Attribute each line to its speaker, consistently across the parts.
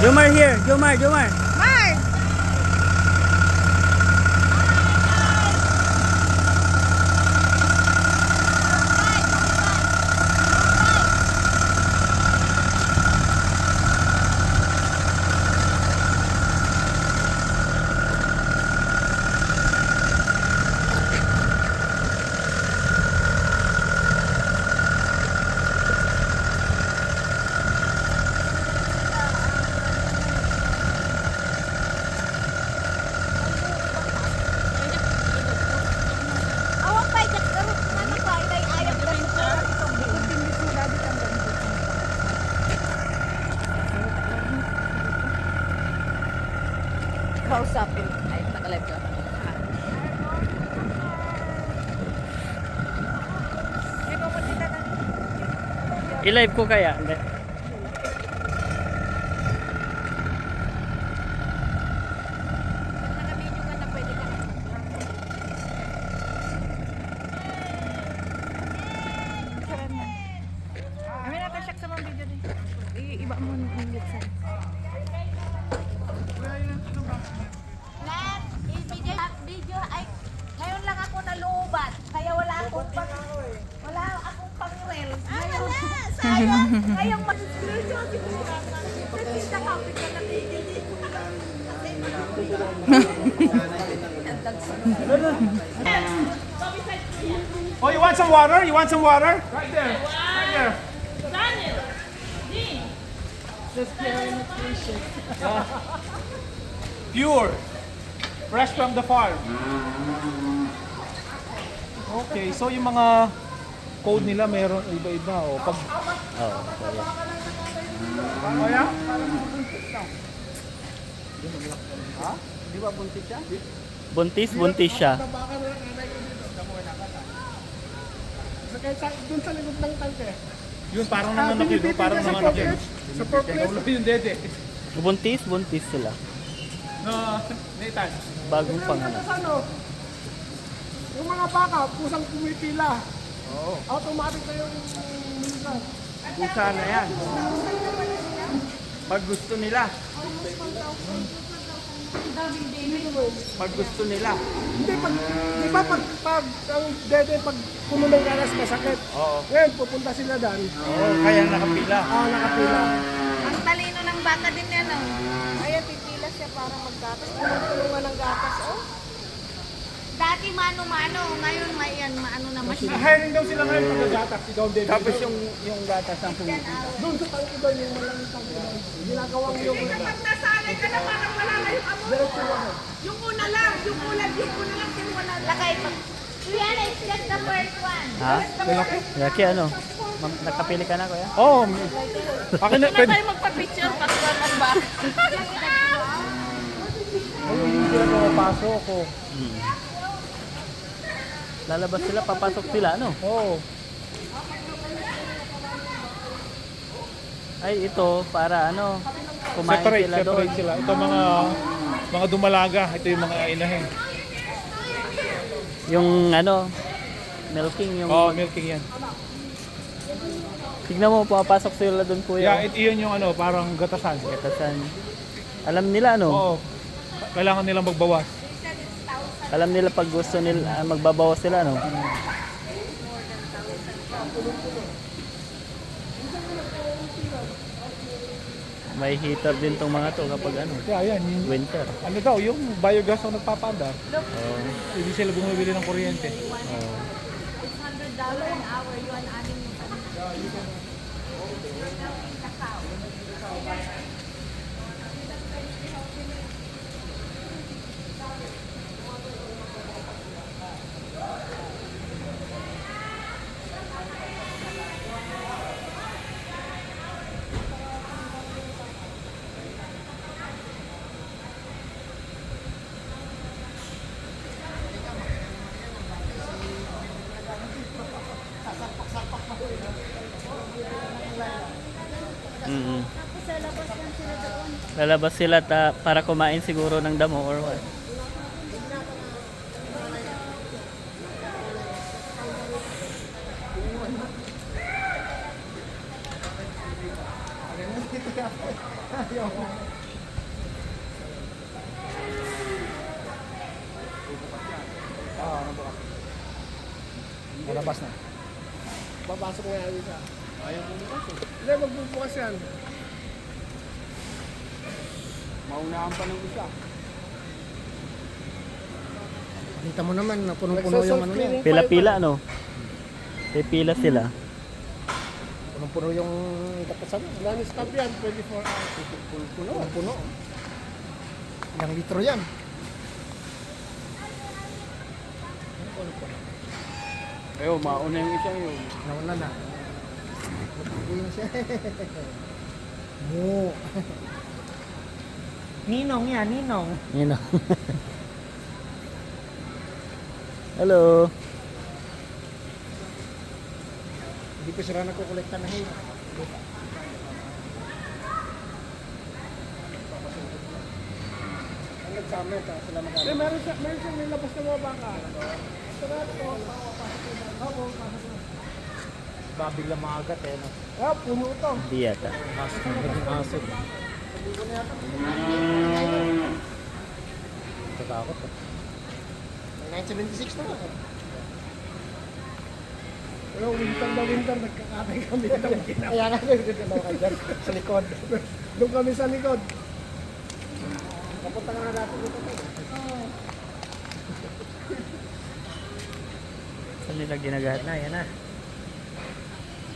Speaker 1: Jomar here. Jomar, Jomar.
Speaker 2: Mark! Awak pa ikat karut mana ko ay ayam dan kausapin. Ay, naka-live ka.
Speaker 1: I-live ko kaya? Hindi.
Speaker 2: Naka-video ka na pwede ka. Amin natin siya sa mga video din. Iba mo ng video sa. Lan, video ay ngayon lang ako nalubat. Kaya wala akong pang-rel. Ngayon, sayang. Ngayong mag-screenshot siguro. Kita kapit ka na
Speaker 3: Oh, you want some water? You want some water? Right there. Right there.
Speaker 4: Daniel, Dean.
Speaker 3: Pure. Fresh from the farm. Okay, so yung mga code nila mayroon iba-iba. O, pag...
Speaker 1: Oh, kaya.
Speaker 3: Kaya?
Speaker 1: Ha? Di ba buntis siya? Buntis, buntis siya.
Speaker 3: Doon sa likod ng tangke. Yun, parang nanganak yun. Parang nanganak yun. Sa forklift. Yung dede.
Speaker 1: Buntis, buntis sila.
Speaker 3: No, Nathan.
Speaker 1: Bagong panganak.
Speaker 5: Ano? Yung mga baka, pusang pumipila.
Speaker 3: Oo.
Speaker 5: Automatic na yung minsan.
Speaker 1: Pusa na yan. Pag gusto nila. Pag gusto nila.
Speaker 5: Hindi, di ba pag ang dede, pag puno ng ganas masakit.
Speaker 1: Oo.
Speaker 5: Ngayon, pupunta sila dyan.
Speaker 1: Oo, kaya nakapila.
Speaker 5: Nakapila.
Speaker 2: Ang talino ng bata din yan, oh. Ayan, pipila siya para maggatas. Tulungan ng gatas, oh. Dati mano-mano, ngayon may yan, maano na machine.
Speaker 3: Hiring daw sila ngayon pagkagatak. Si Don David.
Speaker 1: Tapos yung gatas ang pumunta.
Speaker 5: Doon sa tangke doon, yung malamang tangke doon. Ginagawang yung...
Speaker 4: Kapag nasanay ka na parang wala na yung amo.
Speaker 5: Diretso lang.
Speaker 4: Yung una lang, yung ulan pero wala na.
Speaker 2: Lakay pa. Rihanna, it's just the first one.
Speaker 1: Ha? Laki ano? Nakapili ka na, kuya?
Speaker 3: Oo. Akin na,
Speaker 4: Hindi na
Speaker 3: pwede.
Speaker 4: tayo magpa-picture para ng back.
Speaker 3: Ayun, hindi sila pumapasok ko.
Speaker 1: Lalabas sila, papasok sila, ano?
Speaker 3: Oo.
Speaker 1: Ay, ito, para ano, kumain
Speaker 3: Separate,
Speaker 1: sila doon.
Speaker 3: separate sila. Ito mga dumalaga. Ito yung mga inahin.
Speaker 1: Yung ano, milking, yung...
Speaker 3: Oo, milking yan.
Speaker 1: Tignan mo, pumapasok sila doon, kuya.
Speaker 3: Yeah, iyon yung ano, parang gatasan.
Speaker 1: Katasan. Alam nila, ano?
Speaker 3: Oo. Kailangan nilang magbawas.
Speaker 1: Alam nila pag gusto nila, magbabawas sila, ano? May heater din tong mga to kapag ano,
Speaker 3: Yeah, yan. Yung,
Speaker 1: winter.
Speaker 3: ano daw, yung biogas ang nagpapaandar.
Speaker 1: Oh,
Speaker 3: Hindi sila bumibili ng kuryente.
Speaker 1: oh.
Speaker 2: $100 an hour, yun, anim yung
Speaker 1: Mm-hmm. Lalabas sila para kumain siguro ng damo or what.
Speaker 5: Malabas na. Papasok nga yan isa.
Speaker 3: Ayaw mo bukas eh.
Speaker 5: Hindi, magbubukas yan.
Speaker 1: Maunahan pa ng isa.
Speaker 5: Kita mo naman, punong-puno yung ano niya.
Speaker 1: Pila-pila, no? Pila sila.
Speaker 5: Punong-puno yung katasan. Wala ni stop yan, 24 hours. Punong-puno. Ilang litro yan.
Speaker 1: Ayun, mauna yung isang yun.
Speaker 5: Nauna na. Magiging siya. Mo. Ninong yan, ninong.
Speaker 1: Yun o. Hello.
Speaker 5: Hindi ko sila nagkukolekta na hay. Ang nagkamit ha, sila magkamit. Meron siya nilabas na mga baka.
Speaker 3: Babig lang maagat eh. No?
Speaker 5: Ah, puno ito.
Speaker 1: Hindi yata.
Speaker 3: Naging aso. Tatakot eh.
Speaker 5: 1976 naman eh. Pero winter na winter, nagkakatay kami ng ginawa. Kaya nga, nagkakatawa kayo dyan, sa likod. Doon kami sa likod. Kapunta nga natin dito.
Speaker 1: Saan nila ginagahat na? Yan na.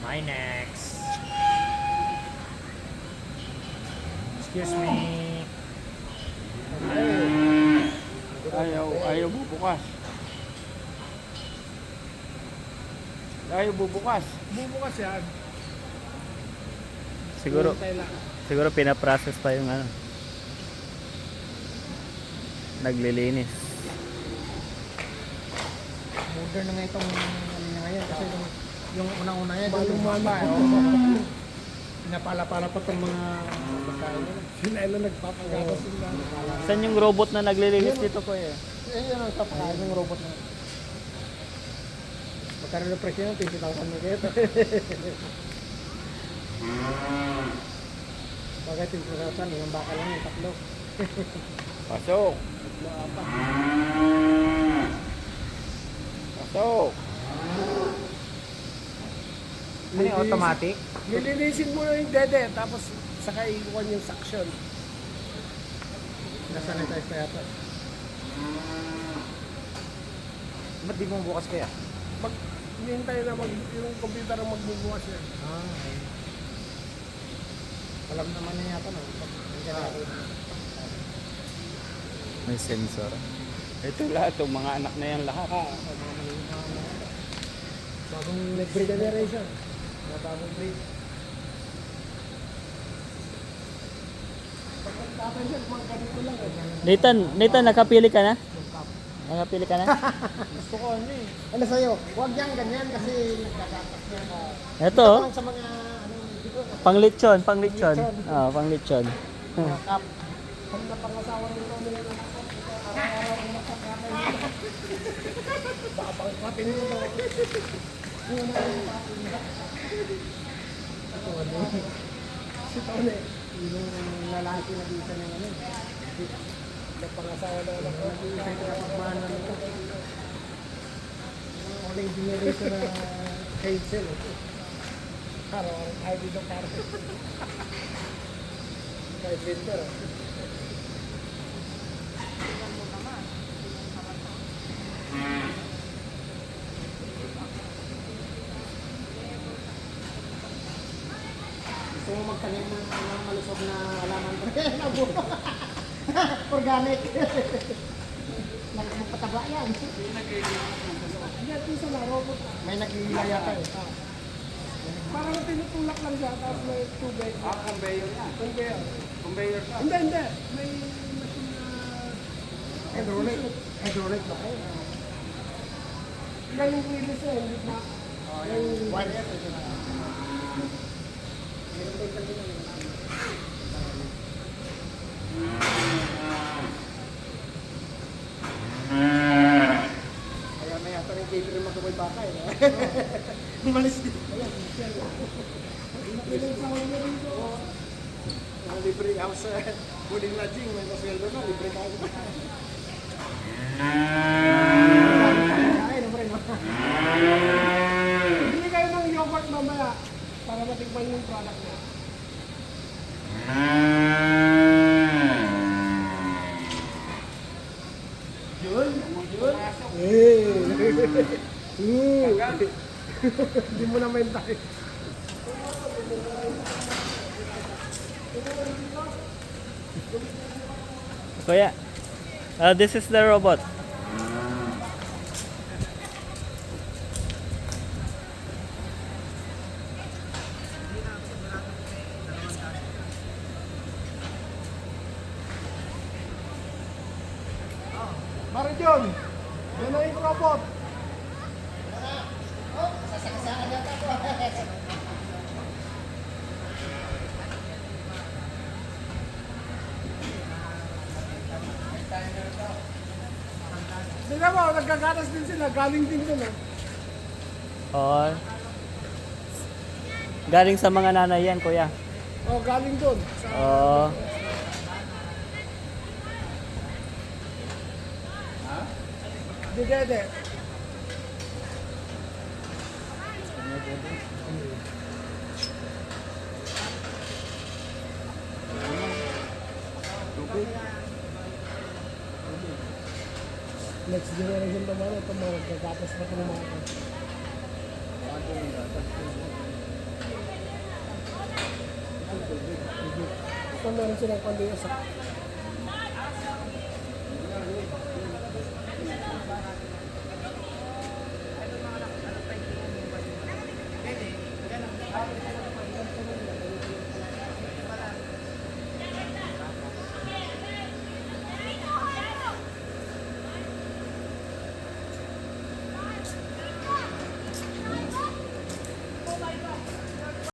Speaker 3: My next. Excuse me.
Speaker 1: Ayaw bubukas. Ayaw bubukas.
Speaker 5: Bubukas yan.
Speaker 1: Siguro,
Speaker 5: Hintay lang.
Speaker 1: siguro pinaprocess pa yung ano. Naglilinis.
Speaker 5: Modern na nga itong ano niya ngayon kasi yung unang-una yan.
Speaker 3: Malumama eh.
Speaker 5: Pinapala-pala pa itong mga pagkain nila. Sila ilo nagpapagatas sila.
Speaker 1: Saan yung robot na naglilinis dito ko eh?
Speaker 5: Yan ang tapakain ng robot na. Magkano na presyo yun? 20,000 na kayo. Bagay 20,000, yung baka lang yung tatlo.
Speaker 1: Pasok. Pasok.
Speaker 3: Ano yung automatic?
Speaker 5: Nilinisin mo na yung dede, tapos saka ikuhan yung suction. Nasanitize pa yata.
Speaker 3: Ba't di mo bukas kaya?
Speaker 5: Hinihintay na yung computer ang magbubukas yan.
Speaker 3: Okay.
Speaker 5: Alam naman niya yata no?
Speaker 1: May sensor. Ito lahat, itong mga anak na yan lahat.
Speaker 5: Bagong breed generation. Mga bagong breed. Pagkakataon siya, mga ganito lang.
Speaker 1: Nathan, nakapili ka na? Nakapili ka na?
Speaker 5: Gusto ko ano eh. Ano sa'yo? Huwag yan ganyan kasi nagkakatas yan.
Speaker 1: Ito,
Speaker 5: Parang sa mga ano dito.
Speaker 1: panglitsyon. Ah, panglitsyon.
Speaker 5: Mga cup. Pag napangasawa nito nila ng ako, araw-araw ang makakatay nito. Baka pangkatin nito daw. Yung mga yung patin nila. Ito ano. Si Tone. Yung lalaki na dito ng ano. Napangasawa daw ng ako. Pagmana nito. Uling generation na cancel. Araw-araw tayo dito para. Kahit winter. Gusto mo magtanim ng malusog na halaman ko? Nabuno. Organic. Nagpataba yan. Yan, isa na, robot. May nag-iila yata eh. Parang tinutulak lang siya, tapos may tubig.
Speaker 1: Conveyor yan.
Speaker 5: Conveyor.
Speaker 1: Conveyor ka.
Speaker 5: Hindi. May machine na hydraulic. Hydraulic ba kayo? Yan yung release eh, hindi na. Yung wire. Kaya may yata rin kayo rin magkabay baka eh. Malis dito. Ayan, libre house, pwedeng lodging, may masweldo na, libre tayo. Ay, no, pre, no? Hindi mo na mentay.
Speaker 1: Kuya, this is the robot.
Speaker 5: Bakit yun? Yan na yung robot. Tingnan mo, nagkagatas din sila. Galing din dun.
Speaker 1: Oh. Galing sa mga nanay yan, kuya.
Speaker 5: Oh, galing dun. Sa...
Speaker 1: Oh.
Speaker 5: Dede. Next generation naman ito mga nagkagatas na itong mga ito. Ito meron silang pandiyo sa